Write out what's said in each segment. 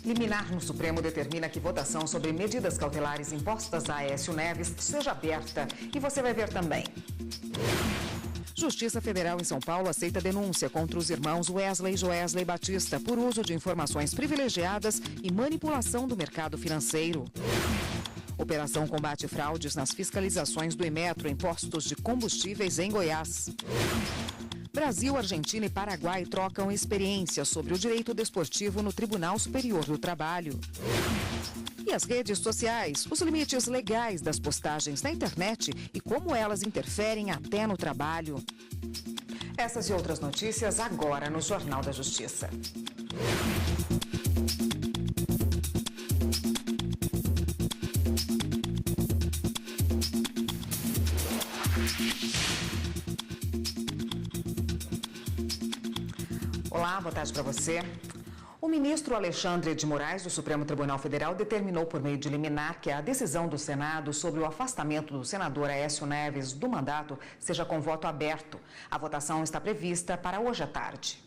Liminar no Supremo determina que votação sobre medidas cautelares impostas a Aécio Neves seja aberta. E você vai ver também. Justiça Federal em São Paulo aceita denúncia contra os irmãos Wesley e Joesley Batista por uso de informações privilegiadas e manipulação do mercado financeiro. Operação combate fraudes nas fiscalizações do Imetro em postos de combustíveis em Goiás. Brasil, Argentina e Paraguai trocam experiências sobre o direito desportivo no Tribunal Superior do Trabalho. E as redes sociais, os limites legais das postagens na internet e como elas interferem até no trabalho. Essas e outras notícias agora no Jornal da Justiça. Olá, boa tarde para você. O ministro Alexandre de Moraes, do Supremo Tribunal Federal, determinou por meio de liminar que a decisão do Senado sobre o afastamento do senador Aécio Neves do mandato seja com voto aberto. A votação está prevista para hoje à tarde.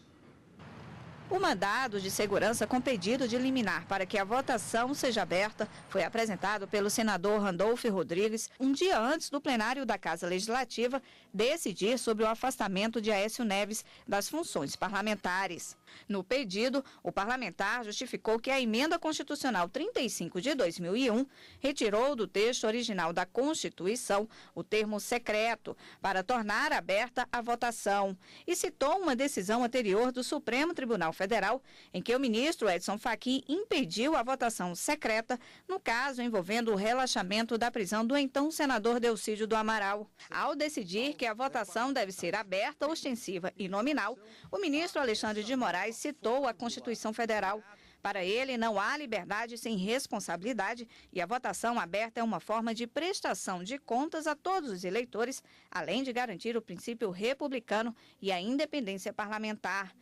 O mandado de segurança com pedido de liminar para que a votação seja aberta foi apresentado pelo senador Randolfo Rodrigues um dia antes do plenário da Casa Legislativa decidir sobre o afastamento de Aécio Neves das funções parlamentares. No pedido, o parlamentar justificou que a emenda constitucional 35 de 2001 retirou do texto original da Constituição o termo secreto para tornar aberta a votação e citou uma decisão anterior do Supremo Tribunal Federal em que o ministro Edson Fachin impediu a votação secreta no caso envolvendo o relaxamento da prisão do então senador Delcídio do Amaral. Ao decidir que a votação deve ser aberta, ostensiva e nominal, o ministro Alexandre de Moraes citou a Constituição Federal. Para ele, não há liberdade sem responsabilidade e a votação aberta é uma forma de prestação de contas a todos os eleitores, além de garantir o princípio republicano e a independência parlamentar.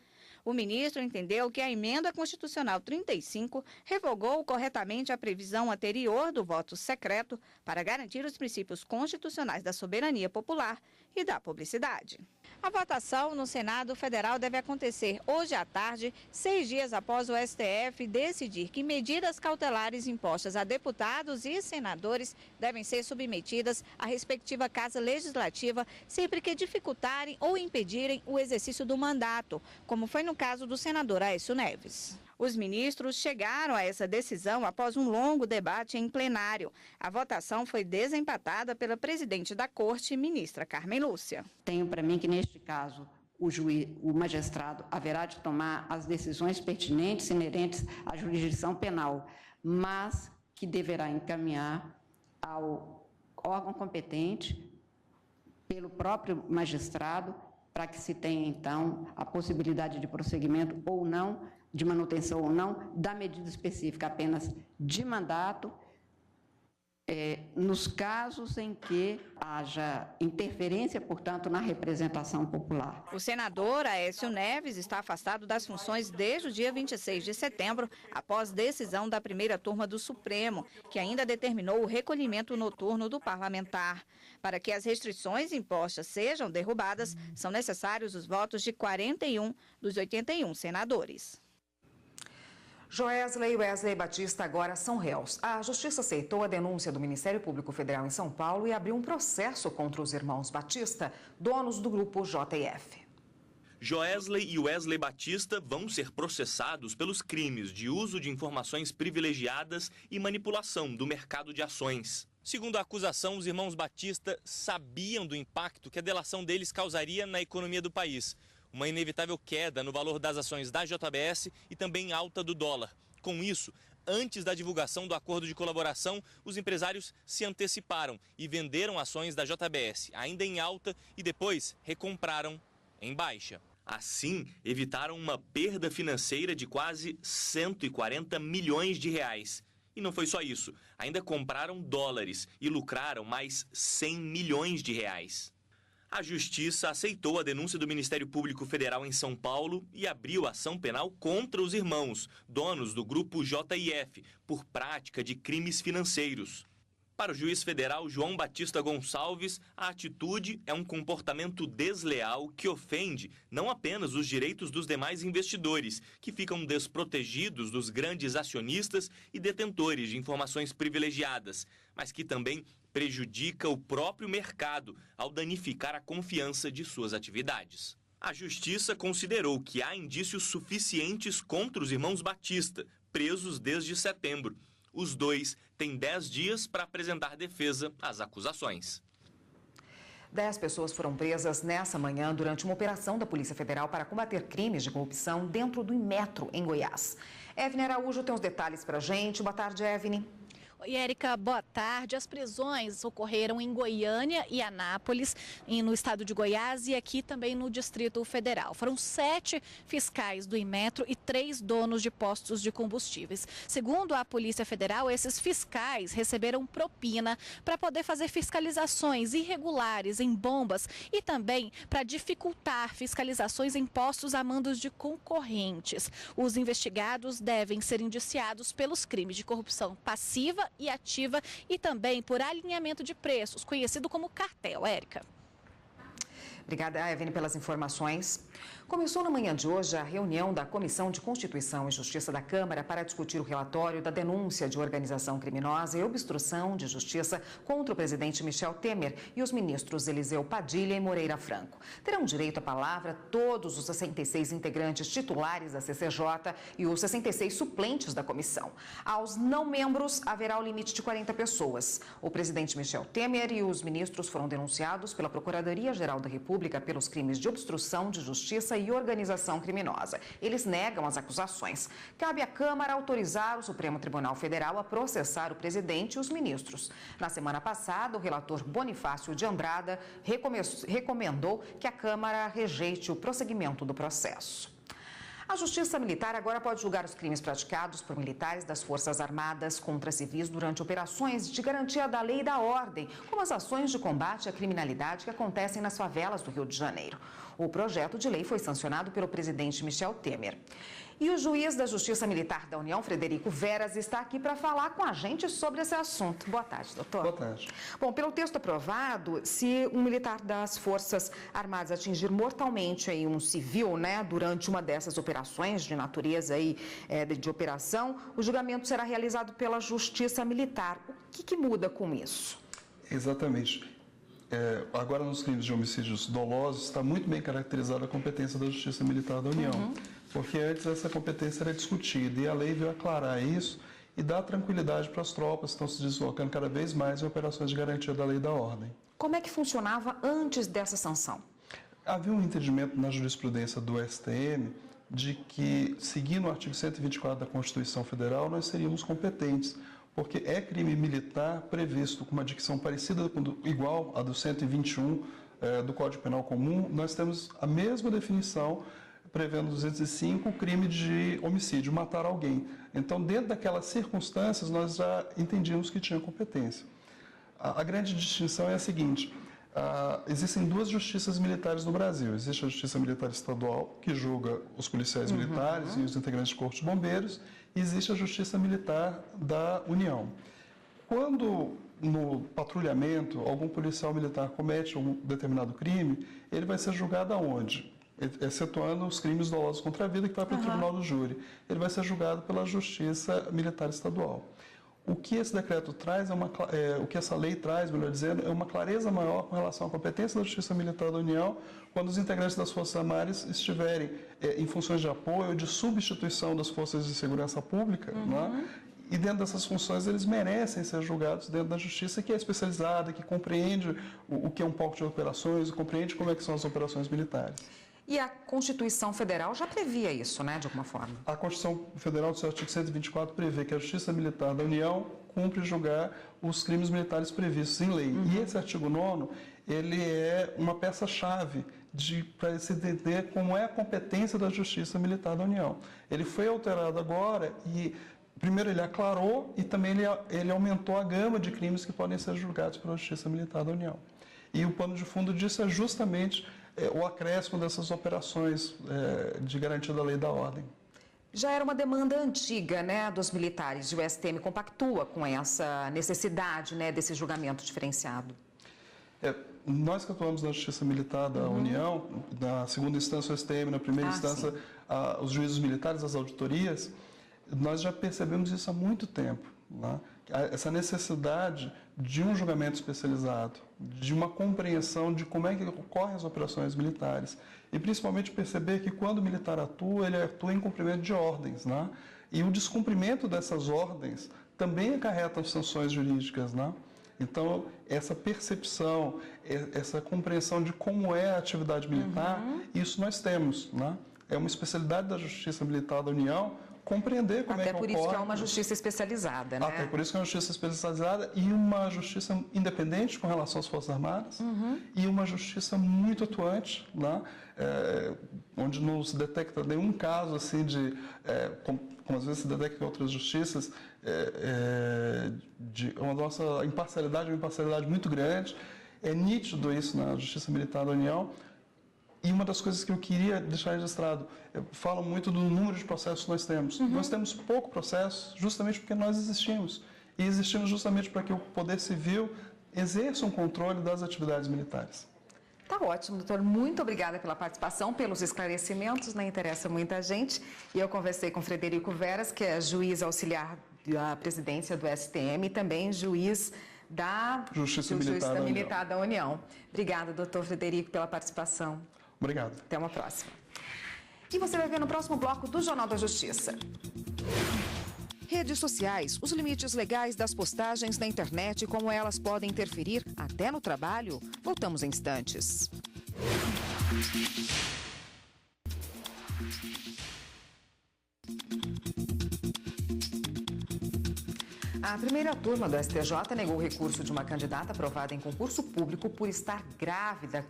O ministro entendeu que a emenda constitucional 35 revogou corretamente a previsão anterior do voto secreto para garantir os princípios constitucionais da soberania popular e da publicidade. A votação no Senado Federal deve acontecer hoje à tarde, 6 dias após o STF decidir que medidas cautelares impostas a deputados e senadores devem ser submetidas à respectiva Casa Legislativa sempre que dificultarem ou impedirem o exercício do mandato, como foi no caso do senador Aécio Neves. Os ministros chegaram a essa decisão após um longo debate em plenário. A votação foi desempatada pela presidente da Corte, ministra Carmen Lúcia. Tenho para mim que, neste caso, o magistrado haverá de tomar as decisões pertinentes inerentes à jurisdição penal, mas que deverá encaminhar ao órgão competente, pelo próprio magistrado, para que se tenha, então, a possibilidade de prosseguimento ou não, de manutenção ou não, da medida específica apenas de mandato, nos casos em que haja interferência, portanto, na representação popular. O senador Aécio Neves está afastado das funções desde o dia 26 de setembro, após decisão da primeira turma do Supremo, que ainda determinou o recolhimento noturno do parlamentar. Para que as restrições impostas sejam derrubadas, são necessários os votos de 41 dos 81 senadores. Joesley e Wesley Batista agora são réus. A Justiça aceitou a denúncia do Ministério Público Federal em São Paulo e abriu um processo contra os irmãos Batista, donos do grupo JF. Joesley e Wesley Batista vão ser processados pelos crimes de uso de informações privilegiadas e manipulação do mercado de ações. Segundo a acusação, os irmãos Batista sabiam do impacto que a delação deles causaria na economia do país. Uma inevitável queda no valor das ações da JBS e também alta do dólar. Com isso, antes da divulgação do acordo de colaboração, os empresários se anteciparam e venderam ações da JBS, ainda em alta, e depois recompraram em baixa. Assim, evitaram uma perda financeira de quase 140 milhões de reais. E não foi só isso, ainda compraram dólares e lucraram mais 100 milhões de reais. A Justiça aceitou a denúncia do Ministério Público Federal em São Paulo e abriu ação penal contra os irmãos, donos do grupo JIF, por prática de crimes financeiros. Para o juiz federal João Batista Gonçalves, a atitude é um comportamento desleal que ofende não apenas os direitos dos demais investidores, que ficam desprotegidos dos grandes acionistas e detentores de informações privilegiadas, mas que também prejudica o próprio mercado ao danificar a confiança de suas atividades. A Justiça considerou que há indícios suficientes contra os irmãos Batista, presos desde setembro. Os dois têm 10 dias para apresentar defesa às acusações. 10 pessoas foram presas nessa manhã durante uma operação da Polícia Federal para combater crimes de corrupção dentro do Inmetro, em Goiás. Evne Araújo tem os detalhes para a gente. Boa tarde, Evne. Oi, Érica, boa tarde. As prisões ocorreram em Goiânia e Anápolis, no estado de Goiás e aqui também no Distrito Federal. Foram 7 fiscais do Inmetro e 3 donos de postos de combustíveis. Segundo a Polícia Federal, esses fiscais receberam propina para poder fazer fiscalizações irregulares em bombas e também para dificultar fiscalizações em postos a mandos de concorrentes. Os investigados devem ser indiciados pelos crimes de corrupção passiva e ativa e também por alinhamento de preços, conhecido como cartel. Érica. Obrigada, Evne, pelas informações. Começou na manhã de hoje a reunião da Comissão de Constituição e Justiça da Câmara para discutir o relatório da denúncia de organização criminosa e obstrução de justiça contra o presidente Michel Temer e os ministros Eliseu Padilha e Moreira Franco. Terão direito à palavra todos os 66 integrantes titulares da CCJ e os 66 suplentes da comissão. Aos não membros, haverá o limite de 40 pessoas. O presidente Michel Temer e os ministros foram denunciados pela Procuradoria-Geral da República pelos crimes de obstrução de justiça e organização criminosa. Eles negam as acusações. Cabe à Câmara autorizar o Supremo Tribunal Federal a processar o presidente e os ministros. Na semana passada, o relator Bonifácio de Andrada recomendou que a Câmara rejeite o prosseguimento do processo. A Justiça Militar agora pode julgar os crimes praticados por militares das Forças Armadas contra civis durante operações de garantia da lei e da ordem, como as ações de combate à criminalidade que acontecem nas favelas do Rio de Janeiro. O projeto de lei foi sancionado pelo presidente Michel Temer. E o juiz da Justiça Militar da União, Frederico Veras, está aqui para falar com a gente sobre esse assunto. Boa tarde, doutor. Boa tarde. Bom, pelo texto aprovado, se um militar das Forças Armadas atingir mortalmente aí um civil, durante uma dessas operações de natureza aí, de operação, o julgamento será realizado pela Justiça Militar. O que muda com isso? Exatamente. Agora, nos crimes de homicídios dolosos, está muito bem caracterizada a competência da Justiça Militar da União, porque antes essa competência era discutida e a lei veio aclarar isso e dar tranquilidade para as tropas que estão se deslocando cada vez mais em operações de garantia da lei e da ordem. Como é que funcionava antes dessa sanção? Havia um entendimento na jurisprudência do STM de que, seguindo o artigo 124 da Constituição Federal, nós seríamos competentes, porque é crime militar previsto com uma dicção parecida, igual à do 121 do Código Penal Comum. Nós temos a mesma definição, prevendo 205, o crime de homicídio, matar alguém. Então, dentro daquelas circunstâncias, nós já entendíamos que tinha competência. A grande distinção é a seguinte: existem 2 justiças militares no Brasil. Existe a Justiça Militar Estadual, que julga os policiais militares e os integrantes de corpo de bombeiros, e existe a Justiça Militar da União. Quando, no patrulhamento, algum policial militar comete um determinado crime, ele vai ser julgado aonde? Excetuando os crimes dolosos contra a vida, que vai para o Tribunal do Júri. Ele vai ser julgado pela Justiça Militar Estadual. O que esse decreto traz, o que essa lei traz, melhor dizendo, é uma clareza maior com relação à competência da Justiça Militar da União quando os integrantes das Forças Armadas estiverem em funções de apoio ou de substituição das Forças de Segurança Pública, e dentro dessas funções eles merecem ser julgados dentro da Justiça, que é especializada, que compreende o que é um palco de operações, compreende como é que são as operações militares. E a Constituição Federal já previa isso, de alguma forma? A Constituição Federal, do seu artigo 124, prevê que a Justiça Militar da União cumpre julgar os crimes militares previstos em lei. E esse artigo 9º, ele é uma peça-chave para se entender como é a competência da Justiça Militar da União. Ele foi alterado agora e, primeiro, ele aclarou e também ele aumentou a gama de crimes que podem ser julgados pela Justiça Militar da União. E o pano de fundo disso é justamente o acréscimo dessas operações de garantia da lei e da ordem. Já era uma demanda antiga, né, dos militares, e o STM compactua com essa necessidade, né, desse julgamento diferenciado. Nós que atuamos na Justiça Militar da União, na segunda instância o STM, na primeira instância os juízes militares, as auditorias, nós já percebemos isso há muito tempo, né? Essa necessidade de um julgamento especializado, de uma compreensão de como é que ocorrem as operações militares e principalmente perceber que quando o militar atua, ele atua em cumprimento de ordens, né? E o descumprimento dessas ordens também acarreta sanções jurídicas, né? Então, essa percepção, essa compreensão de como é a atividade militar, isso nós temos, né? É uma especialidade da Justiça Militar da União compreender como é que ocorre. Até por isso que é uma justiça especializada, né? Até por isso que é uma justiça especializada e uma justiça independente com relação às Forças Armadas e uma justiça muito atuante, né? Onde não se detecta nenhum caso assim de, como às vezes se detecta em outras justiças, de uma nossa imparcialidade, uma imparcialidade muito grande. É nítido isso na Justiça Militar da União. E uma das coisas que eu queria deixar registrado, eu falo muito do número de processos que nós temos. Nós temos pouco processo justamente porque nós existimos. E existimos justamente para que o Poder Civil exerça um controle das atividades militares. Tá ótimo, doutor. Muito obrigada pela participação, pelos esclarecimentos, né? Interessa muita gente. E eu conversei com Frederico Veras, que é juiz auxiliar da presidência do STM e também juiz da Justiça Militar da União. Obrigada, doutor Frederico, pela participação. Obrigado. Até uma próxima. E você vai ver no próximo bloco do Jornal da Justiça. Redes sociais, os limites legais das postagens na internet e como elas podem interferir até no trabalho. Voltamos em instantes. A primeira turma do STJ negou o recurso de uma candidata aprovada em concurso público por estar grávida,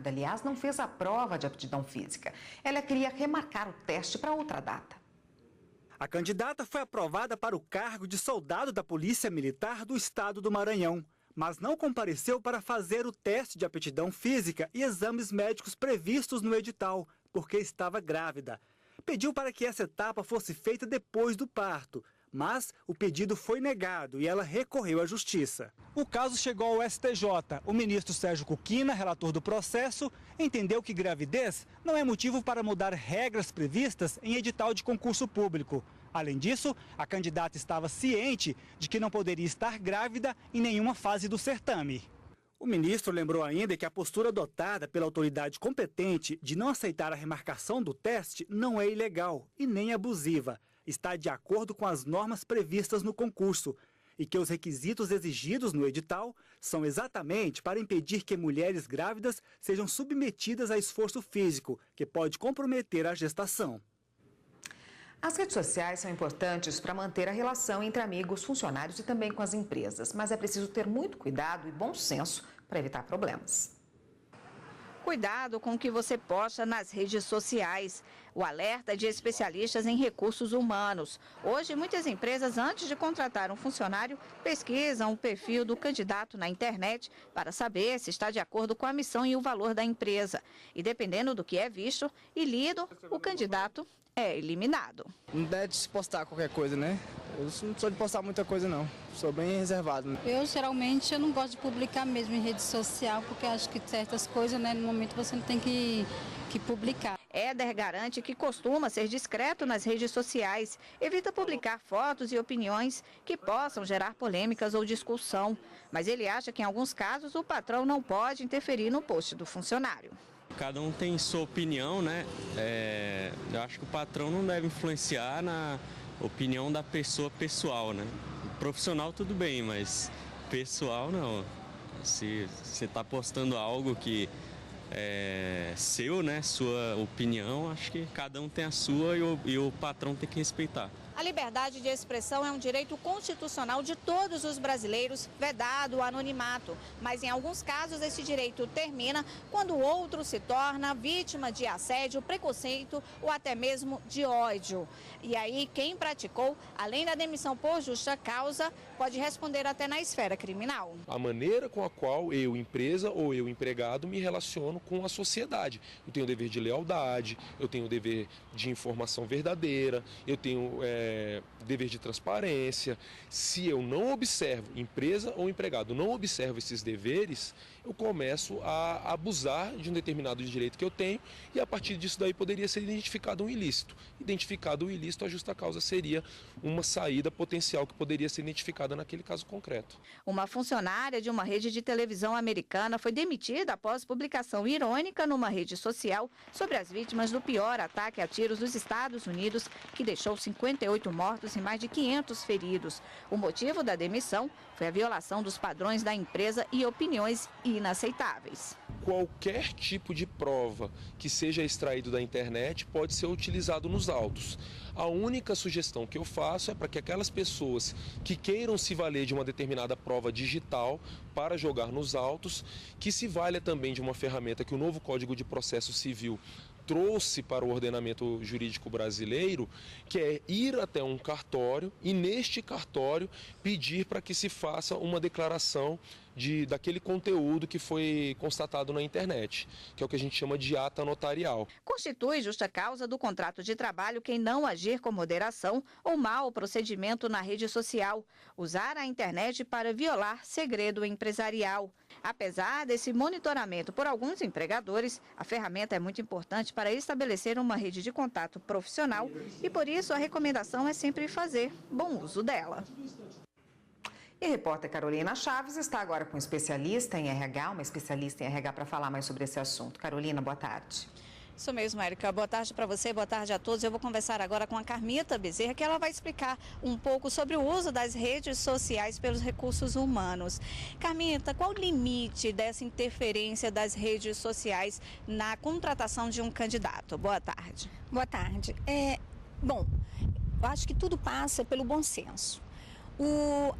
aliás, não fez a prova de aptidão física. Ela queria remarcar o teste para outra data. A candidata foi aprovada para o cargo de soldado da Polícia Militar do Estado do Maranhão, mas não compareceu para fazer o teste de aptidão física e exames médicos previstos no edital, porque estava grávida. Pediu para que essa etapa fosse feita depois do parto, mas o pedido foi negado e ela recorreu à Justiça. O caso chegou ao STJ. O ministro Sérgio Cuquina, relator do processo, entendeu que gravidez não é motivo para mudar regras previstas em edital de concurso público. Além disso, a candidata estava ciente de que não poderia estar grávida em nenhuma fase do certame. O ministro lembrou ainda que a postura adotada pela autoridade competente de não aceitar a remarcação do teste não é ilegal e nem abusiva. Está de acordo com as normas previstas no concurso e que os requisitos exigidos no edital são exatamente para impedir que mulheres grávidas sejam submetidas a esforço físico, que pode comprometer a gestação. As redes sociais são importantes para manter a relação entre amigos, funcionários e também com as empresas, mas é preciso ter muito cuidado e bom senso para evitar problemas. Cuidado com o que você posta nas redes sociais. O alerta é de especialistas em recursos humanos. Hoje, muitas empresas, antes de contratar um funcionário, pesquisam o perfil do candidato na internet para saber se está de acordo com a missão e o valor da empresa. E dependendo do que é visto e lido, o candidato é eliminado. Não deve se postar qualquer coisa, né? Eu não sou de postar muita coisa, não. Sou bem reservado. Geralmente, eu não gosto de publicar mesmo em rede social, porque acho que certas coisas, né, no momento você não tem que publicar. Éder garante que costuma ser discreto nas redes sociais, evita publicar fotos e opiniões que possam gerar polêmicas ou discussão. Mas ele acha que, em alguns casos, o patrão não pode interferir no post do funcionário. Cada um tem sua opinião, né? Eu acho que o patrão não deve influenciar na opinião da pessoa pessoal, né? Profissional tudo bem, mas pessoal não. Se você está postando algo que é seu, né? Sua opinião, acho que cada um tem a sua e o patrão tem que respeitar. A liberdade de expressão é um direito constitucional de todos os brasileiros, vedado o anonimato. Mas em alguns casos esse direito termina quando o outro se torna vítima de assédio, preconceito ou até mesmo de ódio. E aí quem praticou, além da demissão por justa causa, pode responder até na esfera criminal. A maneira com a qual eu, empresa ou eu, empregado, me relaciono com a sociedade. Eu tenho o dever de lealdade, eu tenho o dever de informação verdadeira, eu tenho dever de transparência. Se eu não observo, empresa ou empregado, não observo esses deveres, eu começo a abusar de um determinado direito que eu tenho e a partir disso daí poderia ser identificado um ilícito. Identificado o ilícito, a justa causa seria uma saída potencial que poderia ser identificada naquele caso concreto. Uma funcionária de uma rede de televisão americana foi demitida após publicação irônica numa rede social sobre as vítimas do pior ataque a tiros dos Estados Unidos, que deixou 58 mortos e mais de 500 feridos. O motivo da demissão foi a violação dos padrões da empresa e opiniões inaceitáveis. Qualquer tipo de prova que seja extraído da internet pode ser utilizado nos autos. A única sugestão que eu faço é para que aquelas pessoas que queiram se valer de uma determinada prova digital para jogar nos autos, que se valha também de uma ferramenta que o novo Código de Processo Civil trouxe para o ordenamento jurídico brasileiro, que é ir até um cartório e neste cartório pedir para que se faça uma declaração daquele conteúdo que foi constatado na internet, que é o que a gente chama de ata notarial. Constitui justa causa do contrato de trabalho quem não agir com moderação ou mau procedimento na rede social, usar a internet para violar segredo empresarial. Apesar desse monitoramento por alguns empregadores, a ferramenta é muito importante para estabelecer uma rede de contato profissional e, por isso, a recomendação é sempre fazer bom uso dela. E a repórter Carolina Chaves está agora com um especialista em RH, uma especialista em RH para falar mais sobre esse assunto. Carolina, boa tarde. Isso mesmo, Érica. Boa tarde para você, boa tarde a todos. Eu vou conversar agora com a Carmita Bezerra, que ela vai explicar um pouco sobre o uso das redes sociais pelos recursos humanos. Carmita, qual o limite dessa interferência das redes sociais na contratação de um candidato? Boa tarde. Boa tarde. Bom, eu acho que tudo passa pelo bom senso. O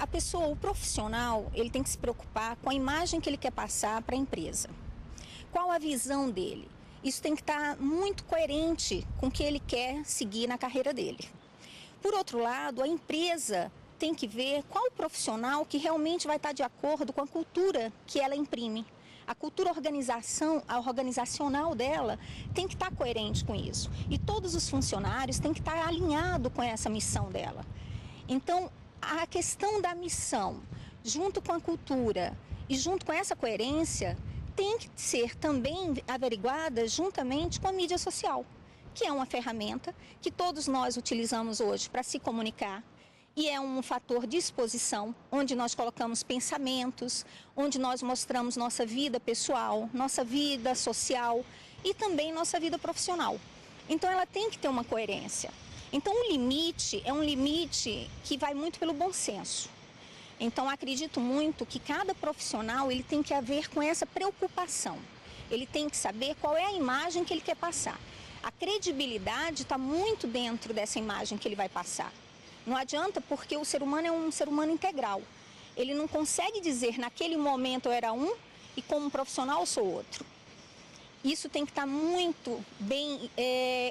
profissional, ele tem que se preocupar com a imagem que ele quer passar para a empresa. Qual a visão dele? Isso tem que estar muito coerente com o que ele quer seguir na carreira dele. Por outro lado, a empresa tem que ver qual o profissional que realmente vai estar de acordo com a cultura que ela imprime. A cultura organizacional dela tem que estar coerente com isso. E todos os funcionários têm que estar alinhados com essa missão dela. Então, a questão da missão, junto com a cultura e junto com essa coerência, tem que ser também averiguada juntamente com a mídia social, que é uma ferramenta que todos nós utilizamos hoje para se comunicar e é um fator de exposição, onde nós colocamos pensamentos, onde nós mostramos nossa vida pessoal, nossa vida social e também nossa vida profissional. Então ela tem que ter uma coerência. Então o limite é um limite que vai muito pelo bom senso. Então acredito muito que cada profissional ele tem que haver com essa preocupação. Ele tem que saber qual é a imagem que ele quer passar. A credibilidade está muito dentro dessa imagem que ele vai passar. Não adianta porque o ser humano é um ser humano integral. Ele não consegue dizer naquele momento eu era um e como profissional eu sou outro. Isso tem que estar muito bem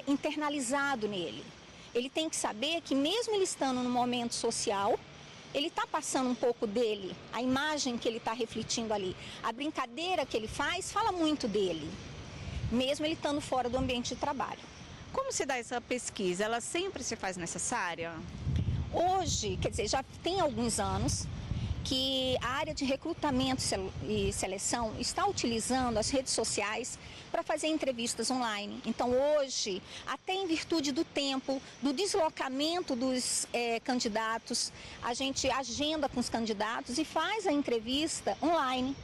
internalizado nele. Ele tem que saber que mesmo ele estando no momento social, ele está passando um pouco dele, a imagem que ele está refletindo ali. A brincadeira que ele faz fala muito dele, mesmo ele estando fora do ambiente de trabalho. Como se dá essa pesquisa? Ela sempre se faz necessária? Hoje, quer dizer, já tem alguns anos que a área de recrutamento e seleção está utilizando as redes sociais para fazer entrevistas online. Então hoje, até em virtude do tempo, do deslocamento dos candidatos, a gente agenda com os candidatos e faz a entrevista online.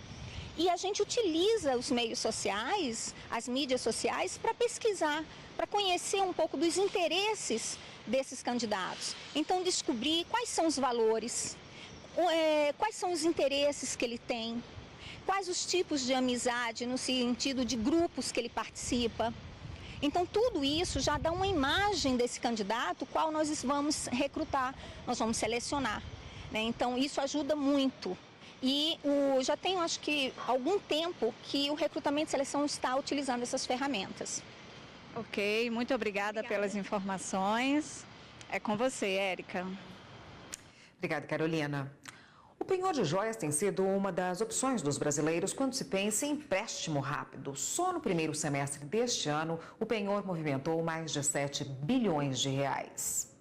E a gente utiliza os meios sociais, as mídias sociais, para pesquisar, para conhecer um pouco dos interesses desses candidatos. Então descobrir quais são os valores, quais são os interesses que ele tem, quais os tipos de amizade no sentido de grupos que ele participa. Então, tudo isso já dá uma imagem desse candidato, qual nós vamos recrutar, nós vamos selecionar, né? Então, isso ajuda muito. E já tem, acho que, algum tempo que o recrutamento e seleção está utilizando essas ferramentas. Ok, muito obrigada pelas informações. É com você, Érica. Obrigada, Carolina. O penhor de joias tem sido uma das opções dos brasileiros quando se pensa em empréstimo rápido. Só no primeiro semestre deste ano, o penhor movimentou mais de 7 bilhões de reais.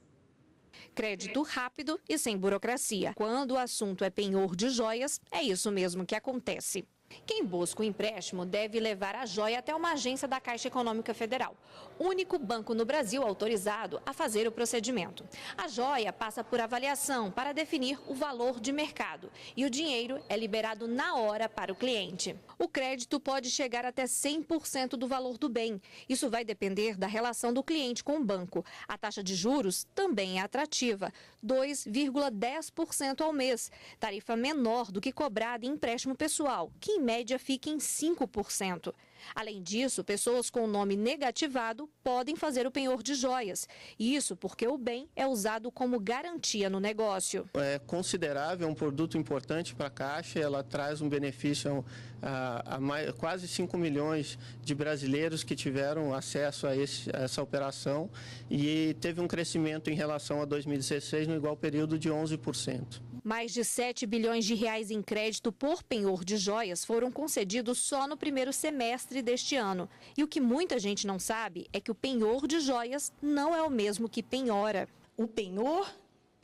Crédito rápido e sem burocracia. Quando o assunto é penhor de joias, é isso mesmo que acontece. Quem busca o empréstimo deve levar a joia até uma agência da Caixa Econômica Federal, único banco no Brasil autorizado a fazer o procedimento. A joia passa por avaliação para definir o valor de mercado e o dinheiro é liberado na hora para o cliente. O crédito pode chegar até 100% do valor do bem. Isso vai depender da relação do cliente com o banco. A taxa de juros também é atrativa, 2,10% ao mês, tarifa menor do que cobrada em empréstimo pessoal, que em média fica em 5%. Além disso, pessoas com nome negativado podem fazer o penhor de joias. Isso porque o bem é usado como garantia no negócio. É considerável, é um produto importante para a Caixa, ela traz um benefício a quase 5 milhões de brasileiros que tiveram acesso a essa operação e teve um crescimento em relação a 2016 no igual período de 11%. Mais de 7 bilhões de reais em crédito por penhor de joias foram concedidos só no primeiro semestre deste ano. E o que muita gente não sabe é que o penhor de joias não é o mesmo que penhora. O penhor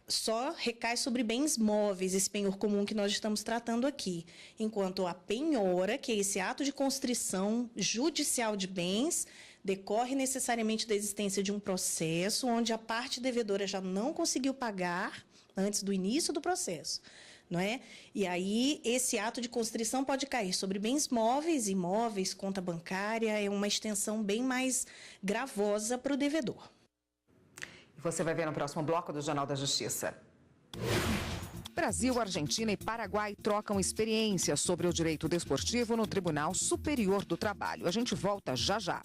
só recai sobre bens móveis, esse penhor comum que nós estamos tratando aqui. Enquanto a penhora, que é esse ato de constrição judicial de bens, decorre necessariamente da existência de um processo onde a parte devedora já não conseguiu pagar antes do início do processo, não é? E aí esse ato de constrição pode cair sobre bens móveis, imóveis, conta bancária, é uma extensão bem mais gravosa para o devedor. Você vai ver no próximo bloco do Jornal da Justiça. Brasil, Argentina e Paraguai trocam experiências sobre o direito desportivo no Tribunal Superior do Trabalho. A gente volta já já.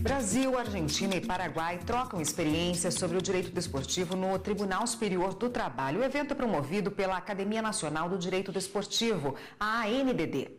Brasil, Argentina e Paraguai trocam experiências sobre o direito desportivo no Tribunal Superior do Trabalho. O evento é promovido pela Academia Nacional do Direito Desportivo, a ANDD.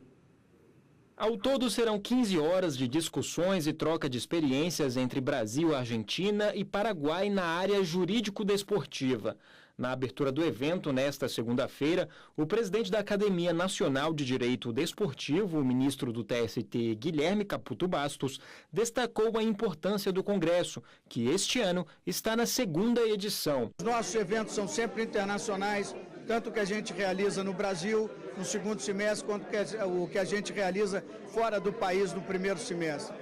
Ao todo, serão 15 horas de discussões e troca de experiências entre Brasil, Argentina e Paraguai na área jurídico-desportiva. Na abertura do evento, nesta segunda-feira, o presidente da Academia Nacional de Direito Desportivo, o ministro do TST, Guilherme Caputo Bastos, destacou a importância do Congresso, que este ano está na segunda edição. Os nossos eventos são sempre internacionais, tanto o que a gente realiza no Brasil no segundo semestre, quanto o que a gente realiza fora do país no primeiro semestre.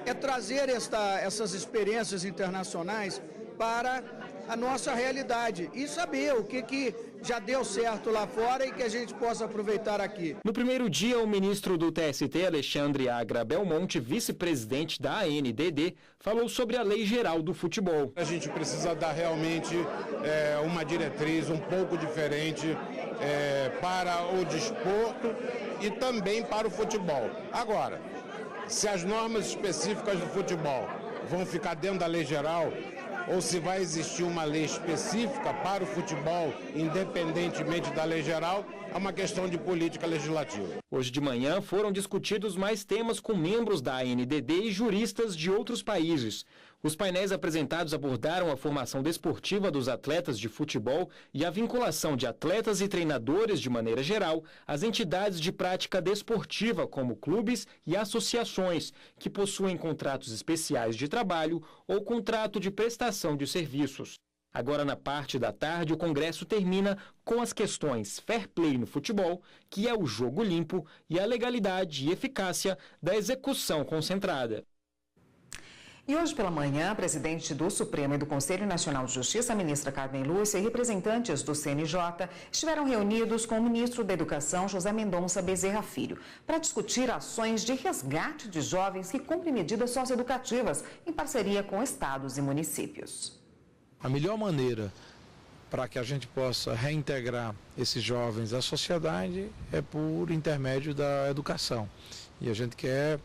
É trazer essas experiências internacionais para a nossa realidade e saber o que já deu certo lá fora e que a gente possa aproveitar aqui. No primeiro dia, o ministro do TST, Alexandre Agra Belmonte, vice-presidente da ANDD, falou sobre a Lei Geral do Futebol. A gente precisa dar realmente uma diretriz um pouco diferente para o desporto e também para o futebol. Agora, se as normas específicas do futebol vão ficar dentro da Lei Geral, ou se vai existir uma lei específica para o futebol, independentemente da lei geral, é uma questão de política legislativa. Hoje de manhã foram discutidos mais temas com membros da ANDD e juristas de outros países. Os painéis apresentados abordaram a formação desportiva dos atletas de futebol e a vinculação de atletas e treinadores, de maneira geral, às entidades de prática desportiva, como clubes e associações, que possuem contratos especiais de trabalho ou contrato de prestação de serviços. Agora, na parte da tarde, o Congresso termina com as questões fair play no futebol, que é o jogo limpo, e a legalidade e eficácia da execução concentrada. E hoje pela manhã, a presidente do Supremo e do Conselho Nacional de Justiça, a ministra Carmen Lúcia, e representantes do CNJ estiveram reunidos com o ministro da Educação, José Mendonça Bezerra Filho, para discutir ações de resgate de jovens que cumprem medidas socioeducativas em parceria com estados e municípios. A melhor maneira para que a gente possa reintegrar esses jovens à sociedade é por intermédio da educação. E a gente quer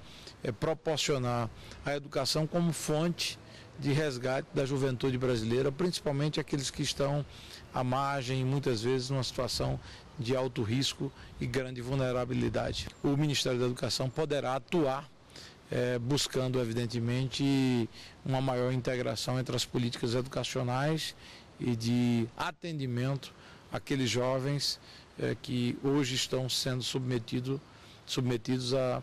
proporcionar a educação como fonte de resgate da juventude brasileira, principalmente aqueles que estão à margem, muitas vezes numa situação de alto risco e grande vulnerabilidade. O Ministério da Educação poderá atuar buscando, evidentemente, uma maior integração entre as políticas educacionais e de atendimento àqueles jovens que hoje estão sendo submetidos a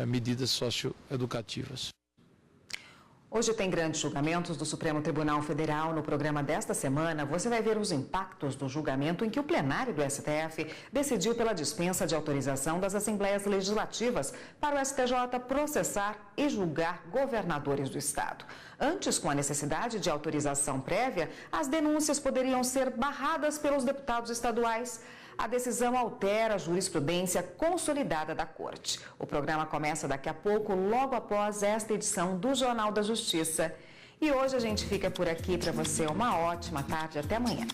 medidas socioeducativas. Hoje tem grandes julgamentos do Supremo Tribunal Federal. No programa desta semana, você vai ver os impactos do julgamento em que o plenário do STF decidiu pela dispensa de autorização das Assembleias Legislativas para o STJ processar e julgar governadores do Estado. Antes, com a necessidade de autorização prévia, as denúncias poderiam ser barradas pelos deputados estaduais. A decisão altera a jurisprudência consolidada da Corte. O programa começa daqui a pouco, logo após esta edição do Jornal da Justiça. E hoje a gente fica por aqui. Para você, uma ótima tarde. Até amanhã.